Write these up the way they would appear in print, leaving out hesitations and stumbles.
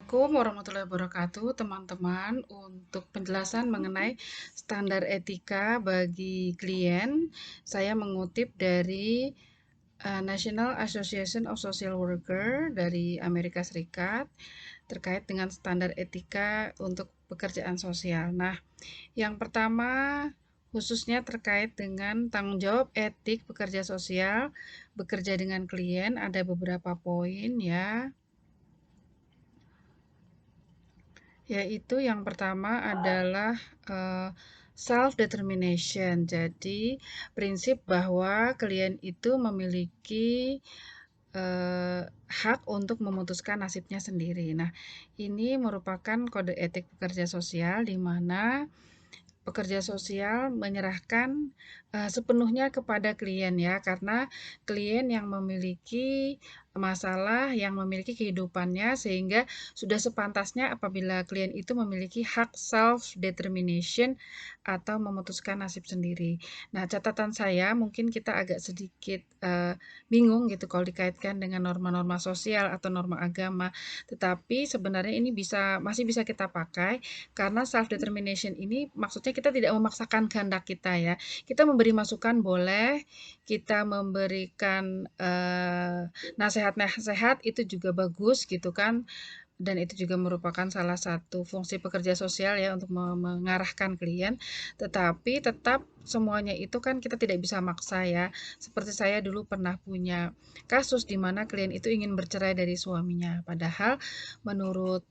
Assalamualaikum warahmatullahi wabarakatuh, teman-teman. Untuk penjelasan mengenai standar etika bagi klien, saya mengutip dari National Association of Social Worker dari Amerika Serikat terkait dengan standar etika untuk pekerjaan sosial. Nah, yang pertama khususnya terkait dengan tanggung jawab etik pekerja sosial bekerja dengan klien ada beberapa poin ya. Yaitu yang pertama adalah self determination. Jadi, prinsip bahwa klien itu memiliki hak untuk memutuskan nasibnya sendiri. Nah, ini merupakan kode etik pekerja sosial di mana pekerja sosial menyerahkan sepenuhnya kepada klien ya, karena klien yang memiliki masalah, yang memiliki kehidupannya, sehingga sudah sepantasnya apabila klien itu memiliki hak self determination atau memutuskan nasib sendiri. Nah, catatan saya mungkin kita agak sedikit bingung gitu kalau dikaitkan dengan norma-norma sosial atau norma agama, tetapi sebenarnya ini masih bisa kita pakai karena self determination ini maksudnya kita tidak memaksakan kehendak kita ya. Kita memberi masukan boleh, kita memberikan nasihat-nasihat itu juga bagus gitu kan. Dan itu juga merupakan salah satu fungsi pekerja sosial ya untuk mengarahkan klien. Tetapi tetap semuanya itu kan kita tidak bisa maksa ya. Seperti saya dulu pernah punya kasus di mana klien itu ingin bercerai dari suaminya. Padahal menurut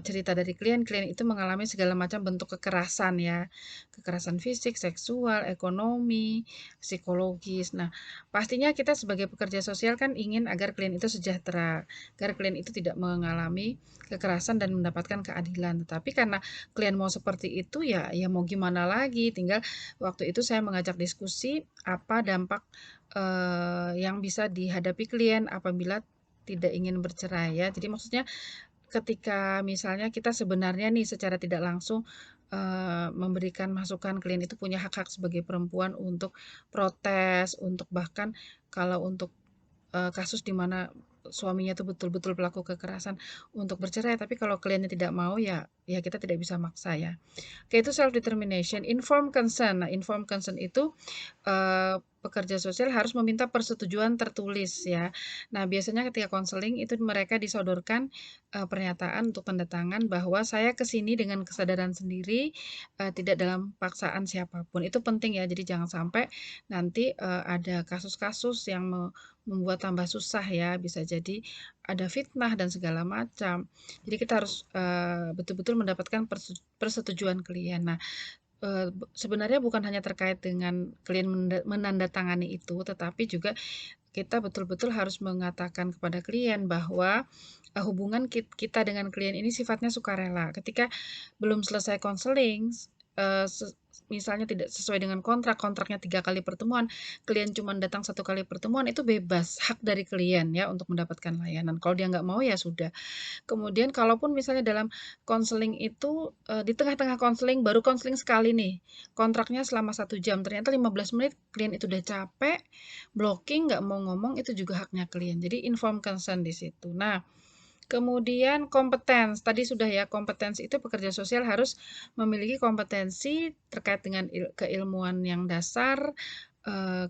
cerita dari klien itu mengalami segala macam bentuk kekerasan ya. Kekerasan fisik, seksual, ekonomi, psikologis. Nah, pastinya kita sebagai pekerja sosial kan ingin agar klien itu sejahtera, agar klien itu tidak mengalami kekerasan dan mendapatkan keadilan. Tetapi karena klien mau seperti itu ya mau gimana lagi, tinggal waktu itu saya mengajak diskusi apa dampak yang bisa dihadapi klien apabila tidak ingin bercerai ya. Jadi maksudnya ketika misalnya kita sebenarnya nih secara tidak langsung memberikan masukan klien itu punya hak-hak sebagai perempuan untuk protes, untuk bahkan kalau untuk kasus di mana suaminya itu betul-betul pelaku kekerasan untuk bercerai, tapi kalau kliennya tidak mau ya kita tidak bisa maksa ya. Oke, itu self determination, informed consent. Nah, informed consent itu pekerja sosial harus meminta persetujuan tertulis ya. Nah, biasanya ketika konseling itu mereka disodorkan pernyataan untuk tanda tangan bahwa saya ke sini dengan kesadaran sendiri, tidak dalam paksaan siapapun. Itu penting ya. Jadi jangan sampai nanti ada kasus-kasus yang membuat tambah susah ya. Bisa jadi ada fitnah dan segala macam. Jadi kita harus betul-betul mendapatkan persetujuan klien. Nah, sebenarnya bukan hanya terkait dengan klien menandatangani itu, tetapi juga kita betul-betul harus mengatakan kepada klien bahwa hubungan kita dengan klien ini sifatnya sukarela. Ketika belum selesai konseling, misalnya tidak sesuai dengan kontraknya 3 kali pertemuan, klien cuma datang 1 kali pertemuan, itu bebas, hak dari klien ya untuk mendapatkan layanan. Kalau dia nggak mau ya sudah. Kemudian kalaupun misalnya dalam konseling itu, di tengah-tengah konseling, baru konseling sekali nih, kontraknya selama 1 jam, ternyata 15 menit klien itu udah capek, blocking, nggak mau ngomong, itu juga haknya klien. Jadi informed consent di situ. Nah, kemudian kompetensi, tadi sudah ya, kompetensi itu pekerja sosial harus memiliki kompetensi terkait dengan keilmuan yang dasar,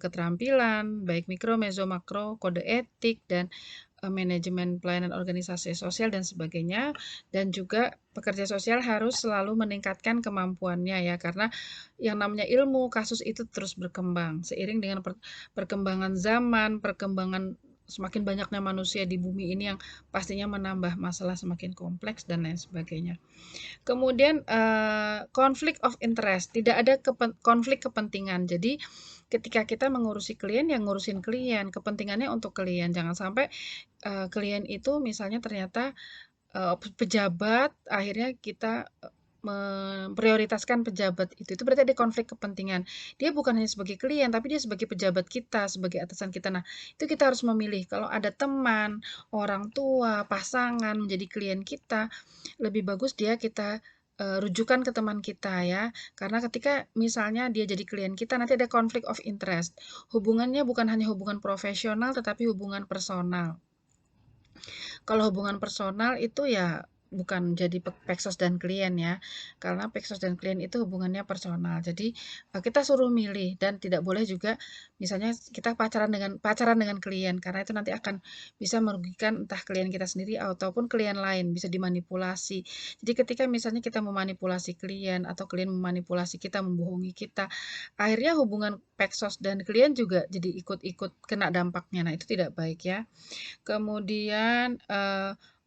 keterampilan, baik mikro, meso, makro, kode etik, dan manajemen pelayanan organisasi sosial dan sebagainya, dan juga pekerja sosial harus selalu meningkatkan kemampuannya ya, karena yang namanya ilmu kasus itu terus berkembang seiring dengan perkembangan zaman, perkembangan semakin banyaknya manusia di bumi ini yang pastinya menambah masalah semakin kompleks dan lain sebagainya. Kemudian konflik of interest, tidak ada konflik kepentingan. Jadi ketika kita mengurusi klien, yang ngurusin klien, kepentingannya untuk klien. Jangan sampai klien itu misalnya ternyata pejabat, akhirnya kita memprioritaskan pejabat itu berarti ada konflik kepentingan. Dia bukan hanya sebagai klien, tapi dia sebagai pejabat kita, sebagai atasan kita. Nah, itu kita harus memilih. Kalau ada teman, orang tua, pasangan menjadi klien kita, lebih bagus dia kita rujukan ke teman kita ya. Karena ketika misalnya dia jadi klien kita, nanti ada konflik of interest. Hubungannya bukan hanya hubungan profesional, tetapi hubungan personal. Kalau hubungan personal itu ya bukan jadi peksos dan klien ya, karena peksos dan klien itu hubungannya personal. Jadi, kita suruh milih dan tidak boleh juga misalnya kita pacaran dengan klien, karena itu nanti akan bisa merugikan entah klien kita sendiri ataupun klien lain, bisa dimanipulasi. Jadi ketika misalnya kita memanipulasi klien atau klien memanipulasi kita, membohongi kita, akhirnya hubungan peksos dan klien juga jadi ikut-ikut kena dampaknya. Nah, itu tidak baik ya. Kemudian,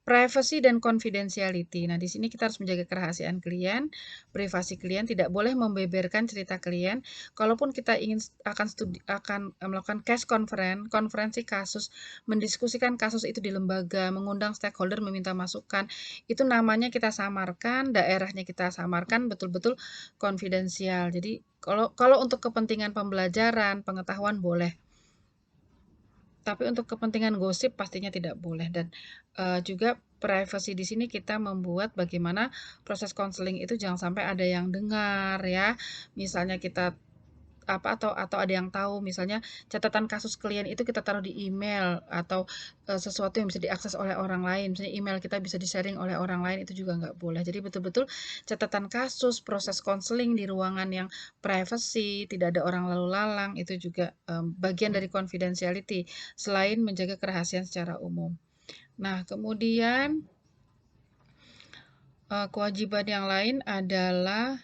privacy dan confidentiality. Nah, di sini kita harus menjaga kerahasiaan klien, privasi klien, tidak boleh membeberkan cerita klien. Kalaupun kita ingin akan melakukan case konferensi kasus, mendiskusikan kasus itu di lembaga, mengundang stakeholder meminta masukan, itu namanya kita samarkan, daerahnya kita samarkan, betul-betul konfidensial. Jadi kalau untuk kepentingan pembelajaran, pengetahuan boleh. Tapi untuk kepentingan gosip pastinya tidak boleh dan, juga privasi di sini kita membuat bagaimana proses konseling itu jangan sampai ada yang dengar ya. Misalnya kita atau ada yang tahu misalnya catatan kasus klien itu kita taruh di email atau, sesuatu yang bisa diakses oleh orang lain, misalnya email kita bisa di-sharing oleh orang lain itu juga nggak boleh. Jadi betul-betul catatan kasus, proses konseling di ruangan yang privacy, tidak ada orang lalu lalang, itu juga, bagian dari confidentiality, selain menjaga kerahasiaan secara umum. Nah, kemudian, kewajiban yang lain adalah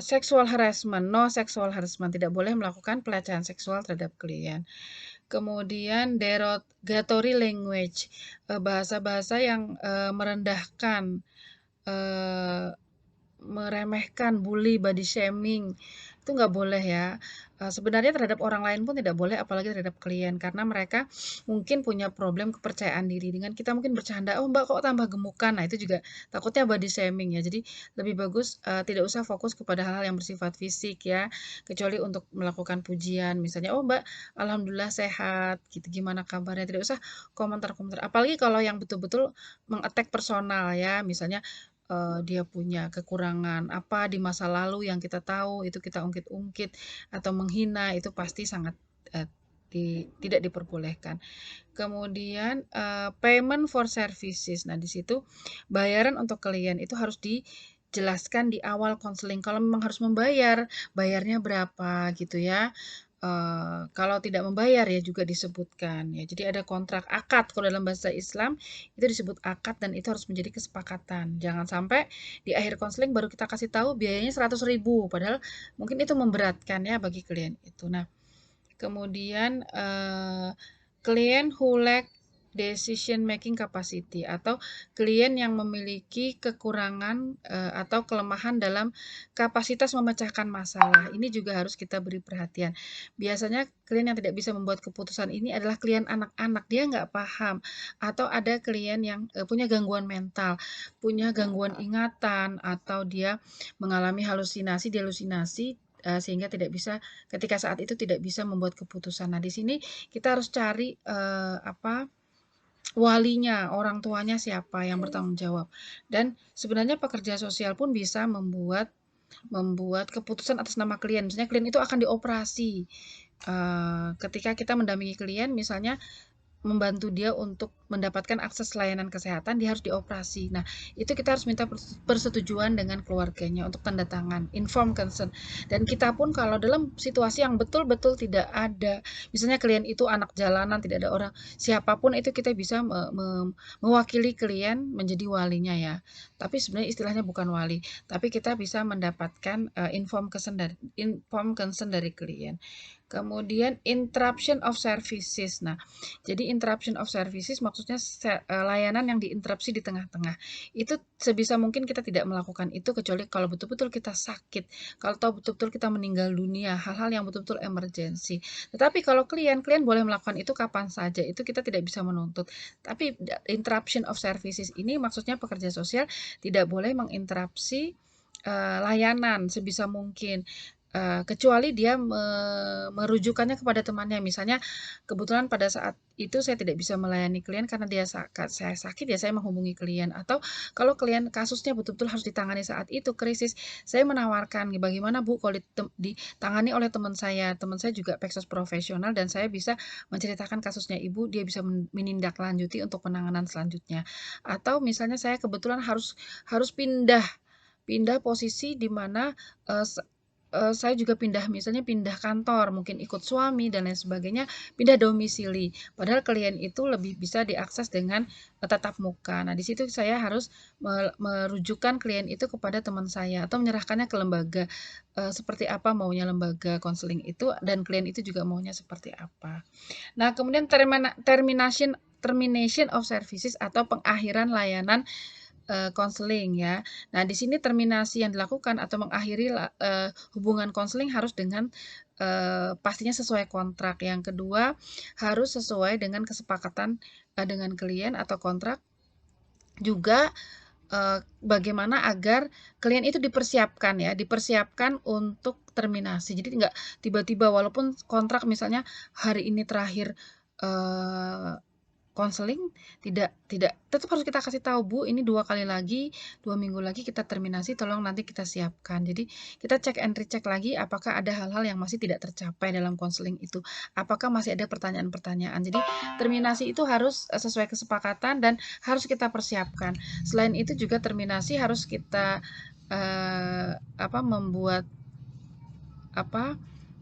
sexual harassment, no sexual harassment, tidak boleh melakukan pelecehan seksual terhadap klien. Kemudian derogatory language, bahasa-bahasa yang, merendahkan, eee, meremehkan, bully, body shaming, itu nggak boleh ya. Sebenarnya terhadap orang lain pun tidak boleh, apalagi terhadap klien, karena mereka mungkin punya problem kepercayaan diri. Dengan kita mungkin bercanda, "Oh Mbak kok tambah gemukan?" Nah itu juga takutnya body shaming ya. Jadi lebih bagus, tidak usah fokus kepada hal-hal yang bersifat fisik ya, kecuali untuk melakukan pujian. Misalnya, "Oh Mbak, alhamdulillah sehat," gitu, "gimana kabarnya?" Tidak usah komentar-komentar. Apalagi kalau yang betul-betul meng-attack personal ya, misalnya dia punya kekurangan apa di masa lalu yang kita tahu, itu kita ungkit-ungkit atau menghina, itu pasti sangat, eee, tidak diperbolehkan. Kemudian, payment for services. Nah, di situ bayaran untuk klien itu harus dijelaskan di awal konseling. Kalau memang harus membayar, bayarnya berapa gitu ya. Kalau tidak membayar ya juga disebutkan ya. Jadi ada kontrak akad, kalau dalam bahasa Islam itu disebut akad dan itu harus menjadi kesepakatan. Jangan sampai di akhir konseling baru kita kasih tahu biayanya 100.000, padahal mungkin itu memberatkan ya bagi klien itu. Nah, kemudian, klien who lack decision making capacity atau klien yang memiliki kekurangan, atau kelemahan dalam kapasitas memecahkan masalah. Ini juga harus kita beri perhatian. Biasanya klien yang tidak bisa membuat keputusan ini adalah klien anak-anak, dia nggak paham. Atau ada klien yang, punya gangguan mental, punya gangguan ingatan, atau dia mengalami halusinasi, delusinasi, sehingga ketika saat itu tidak bisa membuat keputusan. Nah, di sini kita harus cari, walinya, orang tuanya siapa yang bertanggung jawab. Dan sebenarnya pekerja sosial pun bisa membuat membuat keputusan atas nama klien. Misalnya klien itu akan dioperasi. Ketika kita mendampingi klien misalnya membantu dia untuk mendapatkan akses layanan kesehatan, dia harus dioperasi. Nah, itu kita harus minta persetujuan dengan keluarganya untuk tanda tangan, informed consent. Dan kita pun kalau dalam situasi yang betul-betul tidak ada, misalnya klien itu anak jalanan, tidak ada orang, siapapun itu kita bisa mewakili klien menjadi walinya ya. Tapi sebenarnya istilahnya bukan wali, tapi kita bisa mendapatkan informed consent dari klien. Kemudian interruption of services. Nah, jadi interruption of services maksudnya layanan yang diinterupsi di tengah-tengah. Itu sebisa mungkin kita tidak melakukan itu kecuali kalau betul-betul kita sakit, kalau tahu betul-betul kita meninggal dunia, hal-hal yang betul-betul emergensi. Tetapi kalau klien boleh melakukan itu kapan saja, itu kita tidak bisa menuntut. Tapi interruption of services ini maksudnya pekerja sosial tidak boleh menginterupsi layanan sebisa mungkin. kecuali dia merujukannya kepada temannya. Misalnya kebetulan pada saat itu saya tidak bisa melayani klien karena saya sakit, ya saya menghubungi klien. Atau kalau klien kasusnya betul-betul harus ditangani saat itu, krisis, saya menawarkan, "Bagaimana Bu kalau ditangani oleh teman saya?" Teman saya juga peksos profesional dan saya bisa menceritakan kasusnya Ibu, dia bisa menindaklanjuti untuk penanganan selanjutnya. Atau misalnya saya kebetulan harus harus pindah pindah posisi di mana, eee, saya juga misalnya pindah kantor, mungkin ikut suami dan lain sebagainya, pindah domisili. Padahal klien itu lebih bisa diakses dengan, tatap muka. Nah, di situ saya harus merujukan klien itu kepada teman saya atau menyerahkannya ke lembaga, seperti apa maunya lembaga konseling itu dan klien itu juga maunya seperti apa. Nah, kemudian termination termination of services atau pengakhiran layanan konseling ya. Nah, di sini terminasi yang dilakukan atau mengakhiri hubungan konseling harus dengan pastinya sesuai kontrak. Yang kedua, harus sesuai dengan kesepakatan dengan klien atau kontrak. Juga bagaimana agar klien itu dipersiapkan ya, dipersiapkan untuk terminasi. Jadi nggak tiba-tiba walaupun kontrak misalnya hari ini terakhir eee konseling, tidak tetap harus kita kasih tahu, "Bu, ini 2 kali lagi, 2 minggu lagi kita terminasi, tolong nanti kita siapkan." Jadi, kita cek and recheck lagi apakah ada hal-hal yang masih tidak tercapai dalam konseling itu. Apakah masih ada pertanyaan-pertanyaan. Jadi, terminasi itu harus, sesuai kesepakatan dan harus kita persiapkan. Selain itu juga terminasi harus kita, membuat apa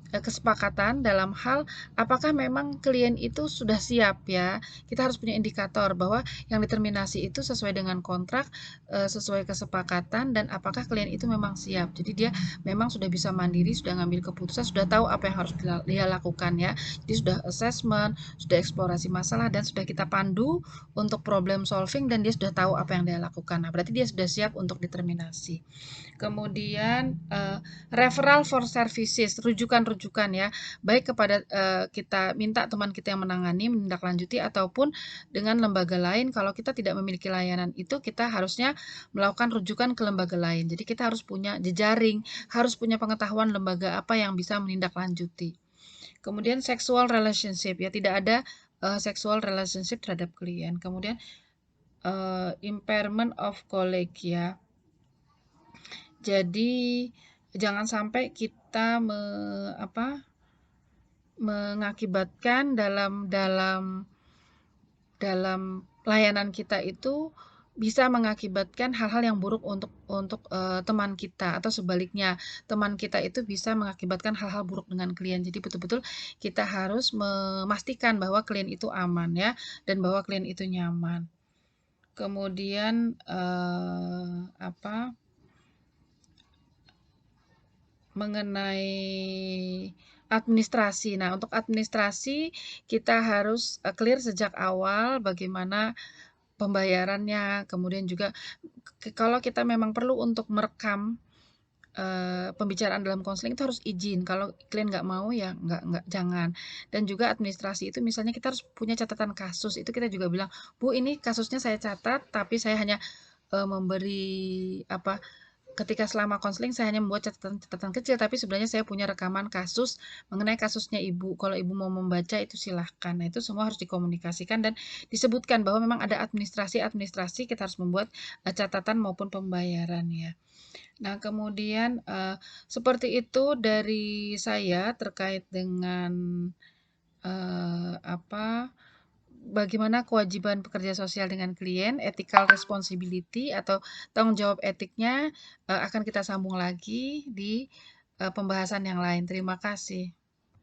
kesepakatan dalam hal apakah memang klien itu sudah siap ya. Kita harus punya indikator bahwa yang determinasi itu sesuai dengan kontrak, sesuai kesepakatan dan apakah klien itu memang siap. Jadi dia memang sudah bisa mandiri, sudah ngambil keputusan, sudah tahu apa yang harus dia lakukan ya. Jadi sudah assessment, sudah eksplorasi masalah dan sudah kita pandu untuk problem solving dan dia sudah tahu apa yang dia lakukan. Nah, berarti dia sudah siap untuk determinasi. Kemudian referral for services, rujukan-rujukan ya, baik kepada kita minta teman kita yang menangani, menindaklanjuti ataupun dengan lembaga lain. Kalau kita tidak memiliki layanan itu, kita harusnya melakukan rujukan ke lembaga lain. Jadi kita harus punya jejaring, harus punya pengetahuan lembaga apa yang bisa menindaklanjuti. Kemudian sexual relationship ya, tidak ada sexual relationship terhadap klien. Kemudian impairment of colleague ya. Jadi jangan sampai kita mengakibatkan dalam layanan kita itu bisa mengakibatkan hal-hal yang buruk untuk teman kita atau sebaliknya teman kita itu bisa mengakibatkan hal-hal buruk dengan klien. Jadi betul-betul kita harus memastikan bahwa klien itu aman ya dan bahwa klien itu nyaman. Kemudian mengenai administrasi. Nah, untuk administrasi kita harus clear sejak awal bagaimana pembayarannya, kemudian juga kalau kita memang perlu untuk merekam pembicaraan dalam konseling itu harus izin. Kalau klien nggak mau ya nggak jangan. Dan juga administrasi itu misalnya kita harus punya catatan kasus. Itu kita juga bilang, "Bu, ini kasusnya saya catat, tapi saya hanya memberi ketika selama konseling saya hanya membuat catatan-catatan kecil, tapi sebenarnya saya punya rekaman kasus mengenai kasusnya Ibu. Kalau Ibu mau membaca itu silahkan." Nah, itu semua harus dikomunikasikan dan disebutkan bahwa memang ada administrasi kita harus membuat catatan maupun pembayaran ya. Nah, kemudian seperti itu dari saya terkait dengan bagaimana kewajiban pekerja sosial dengan klien, ethical responsibility atau tanggung jawab etiknya akan kita sambung lagi di pembahasan yang lain. Terima kasih.